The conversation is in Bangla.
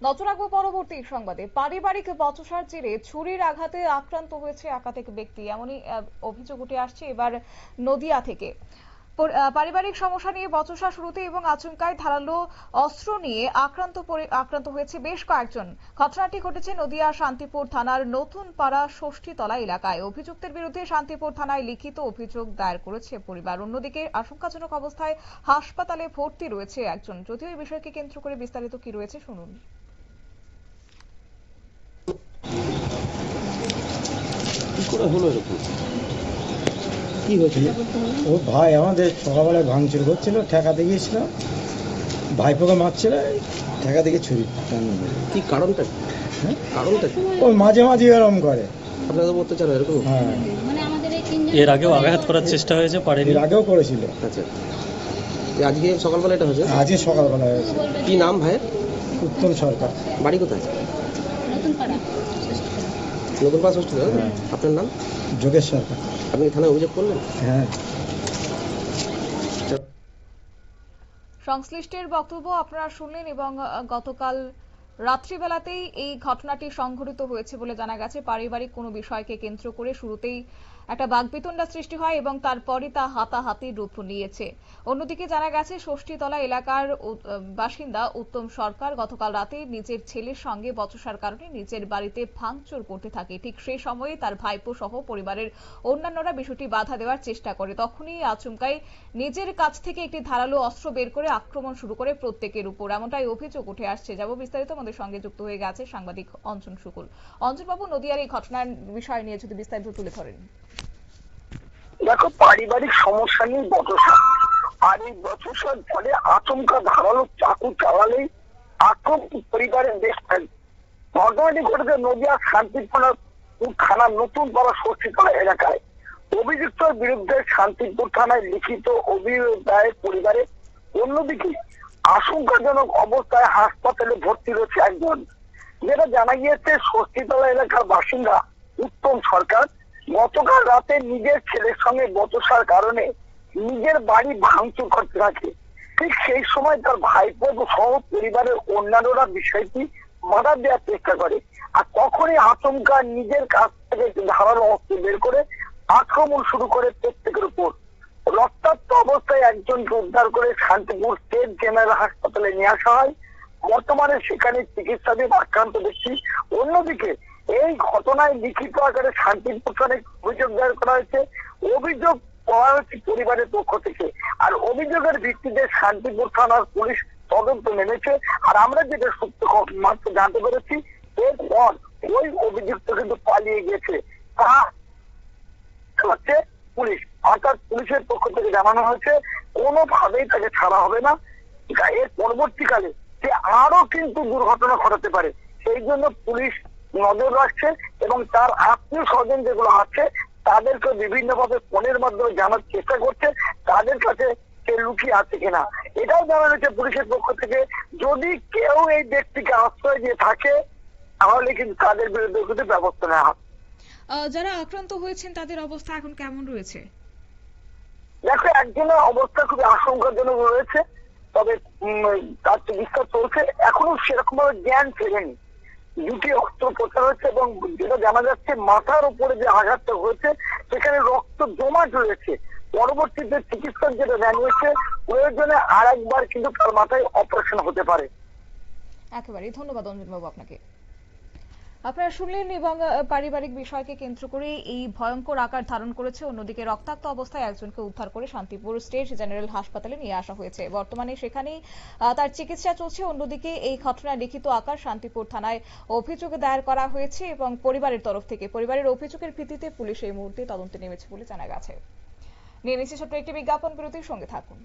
নজর রাখবো পরবর্তী সংবাদে। পারিবারিক বচসার জেরে ছুরির আঘাতে আক্রান্ত হয়েছে একাধিক ব্যক্তি, এমনই অভিযোগ উঠে আসছে এবার নদিয়া থেকে। পারিবারিক সমস্যা নিয়ে বচসা শুরুতে এবং আচমকায় ধারালো অস্ত্র নিয়ে আক্রান্ত হয়েছে বেশ কয়েকজন। ঘটনাটি ঘটেছে নদিয়া শান্তিপুর থানার নতুন পাড়া ষষ্ঠীতলা এলাকায়। অভিযুক্তের বিরুদ্ধে শান্তিপুর থানায় লিখিত অভিযোগ দায়ের করেছে পরিবার। অন্যদিকে আশঙ্কাজনক অবস্থায় হাসপাতালে ভর্তি রয়েছে একজন। যদিও এই বিষয়কে কেন্দ্র করে বিস্তারিত কি রয়েছে শুনুন। কি করে হলো এরকম? কি হয়েছিল? ও ভাই আমাদের সকালবেলায় ভাঙচুর করছিল, ঠেকাতে গিয়েছিল, ভাইপোকে মারছিল, ঠেকাতে গিয়ে ছুরি কি কারণটা? হ্যাঁ কারণটা কি? ও মাঝে মাঝে এরকম করে। আপনাদের অত্যাচার এরকম? হ্যাঁ, এর আগেও আঘাত করার চেষ্টা হয়েছে, পারেনি। এর আগেও করেছিল। আচ্ছা, আজকে সকালবেলা এটা হয়েছে? আজকে সকালবেলা হয়েছে। কি নাম ভাইয়ের? উত্তম সরকার। বাড়ি কোথায়? নতুন পাড়া ষষ্ঠী। হ্যাঁ। আপনার নাম? যোগেশ সরকার। আপনি থানায় অভিযোগ করলেন? হ্যাঁ। সংশ্লিষ্টের বক্তব্য আপনারা শুনলেন এবং গতকাল রাত্রিবেলাতেই এই ঘটনাটি সংঘটিত হয়েছে বলে জানা গেছে। পারিবারিক কোনো বিষয়কে কেন্দ্র করে শুরুতেই একটা বাকবিতণ্ডা সৃষ্টি হয় এবং তারপরই তা হাতাহাতির রূপ নিয়েছে। অন্যদিকে জানা গেছে ষষ্ঠীতলা এলাকার বাসিন্দা উত্তম সরকার গতকাল রাতে নিজের ছেলের সঙ্গে বচসার কারণে নিজের বাড়িতে ভাঙচুর করতে থাকে। ঠিক সেই সময়ে তার ভাইপো সহ পরিবারের অন্যান্যরা বিষয়টি বাধা দেওয়ার চেষ্টা করে। তখনই আচমকাই নিজের কাছ থেকে একটি ধারালো অস্ত্র বের করে আক্রমণ শুরু করে প্রত্যেকের উপর, এমনটাই অভিযোগ উঠে আসছে। যাব বিস্তারিত, আমাদের সঙ্গে যুক্ত হয়ে গেছে সাংবাদিক অঞ্জন শুকুল। অঞ্জন বাবু, নদিয়ার এই ঘটনার বিষয় নিয়ে যদি বিস্তারিত তুলে ধরেন। দেখো, পারিবারিক সমস্যা নিয়ে বচসা, আর এই বচসার ফলে আচমকা ধারালো চাকু চালালেই আক্রমণ পরিবারের বেশ ঘটনাটি ঘটেছে নদিয়া শান্তিপুর থানার নতুন পাড়া ষষ্ঠীতলা এলাকায়। অভিযুক্তের বিরুদ্ধে শান্তিপুর থানায় লিখিত অভিযোগ দায়ের পরিবারে। অন্যদিকে আশঙ্কাজনক অবস্থায় হাসপাতালে ভর্তি রয়েছে একজন। যেটা জানা গিয়েছে, ষষ্ঠীতলা এলাকার বাসিন্দা উত্তম সরকার গতকাল রাতে নিজের ছেলের সঙ্গে বচসার কারণে নিজের বাড়ি ভাঙচুর করতে থাকে। ঠিক সেই সময় তার ভাইপো সহ পরিবারের অন্যান্যরা বিষয়টি বাধা দেওয়ার চেষ্টা করে, আর তখনই আচমকা নিজের কাছ থেকে ধারালো অস্ত্র বের করে আক্রমণ শুরু করে প্রত্যেকের উপর। রক্তাক্ত অবস্থায় একজনকে উদ্ধার করে শান্তিপুর স্টেট জেনারেল হাসপাতালে নিয়ে আসা হয়। বর্তমানে সেখানে চিকিৎসাধীন আক্রান্ত ব্যক্তি। অন্যদিকে এই ঘটনায় লিখিত আকারে শান্তিপুর থানায় অভিযোগ দায়ের করা হয়েছে। অভিযোগ করা হচ্ছে পরিবারের পক্ষ থেকে, আর অভিযোগের ভিত্তিতে শান্তিপুর থানার পুলিশ তদন্ত নেমেছে। আর আমরা যেটা সত্য মাত্র জানতে পেরেছি, এরপর ওই অভিযুক্ত কিন্তু পালিয়ে গেছে। তা হচ্ছে পুলিশ, অর্থাৎ পুলিশের পক্ষ থেকে জানানো হয়েছে কোনোভাবেই তাকে ছাড়া হবে না। এর পরবর্তীকালে সে আরো কিন্তু দুর্ঘটনা ঘটাতে পারে, সেই জন্য পুলিশ নজর রাখছে এবং তার আত্মীয় স্বজন যেগুলো আছে তাদেরকে বিভিন্ন ভাবে ফোনের মাধ্যমে জানার চেষ্টা করছে তাদের কাছে সে লুকিয়ে আছে কিনা। এটাও জানানো হয়েছে পুলিশের পক্ষ থেকে, যদি কেউ এই ব্যক্তিকে আশ্রয় দিয়ে থাকে তাহলে কিন্তু তাদের বিরুদ্ধে কিন্তু ব্যবস্থা নেওয়া হবে। যারা আক্রান্ত হয়েছেন তাদের অবস্থা এখন কেমন রয়েছে? দেখো, একজনের অবস্থা খুবই আশঙ্কাজনক রয়েছে, তবে তার চিকিৎসা চলছে। এখনো সেরকম ভাবে জ্ঞান ফেরেনি। দুটি অস্ত্রোপচার হয়েছে এবং যেটা জানা যাচ্ছে মাথার উপরে যে আঘাতটা হয়েছে সেখানে রক্ত জমাট রয়েছে। পরবর্তীতে চিকিৎসক যেটা জানিয়েছে, প্রয়োজনে আর একবার কিন্তু তার মাথায় অপারেশন হতে পারে। একেবারে ধন্যবাদ অঞ্জন বাবু আপনাকে। আপনারা শুনলেন এবং পারিবারিক বিষয়কে কেন্দ্র করে এই ভয়ঙ্কর আকার ধারণ করেছে। অন্যদিকে রক্তাক্ত অবস্থায় একজনকে উদ্ধার করে শান্তিপুর স্টেট জেনারেল হাসপাতালে নিয়ে আসা হয়েছে। বর্তমানে সেখানেই তার চিকিৎসা চলছে। অন্যদিকে এই ঘটনার লিখিত আকার শান্তিপুর থানায় অভিযোগ দায়ের করা হয়েছে এবং পরিবারের তরফ থেকে পরিবারের অভিযোগের ভিত্তিতে পুলিশ এই মুহূর্তে তদন্তে নেমেছে বলে জানা গেছে। নিয়ে নিচ্ছে ছোট্ট একটি বিজ্ঞাপন, বিরতির সঙ্গে থাকুন।